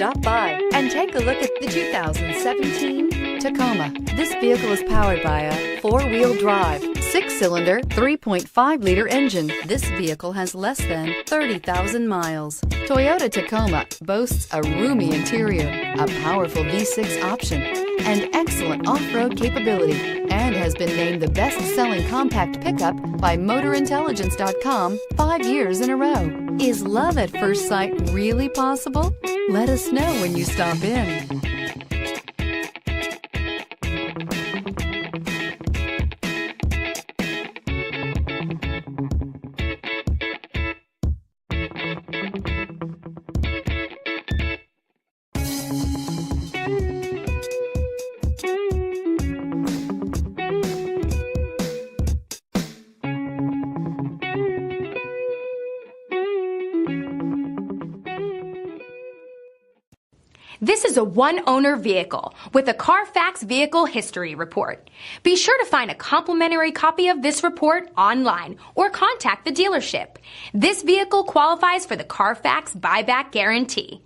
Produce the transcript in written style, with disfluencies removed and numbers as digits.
Stop by and take a look at the 2017 Tacoma. This vehicle is powered by a four-wheel drive, six-cylinder, 3.5-liter engine. This vehicle has less than 30,000 miles. Toyota Tacoma boasts a roomy interior, a powerful V6 option, and excellent off-road capability, and has been named the best-selling compact pickup by MotorIntelligence.com 5 years in a row. Is love at first sight really possible? Let us know when you stop in. This is a one-owner vehicle with a CARFAX Vehicle History Report. Be sure to find a complimentary copy of this report online or contact the dealership. This vehicle qualifies for the CARFAX Buyback Guarantee.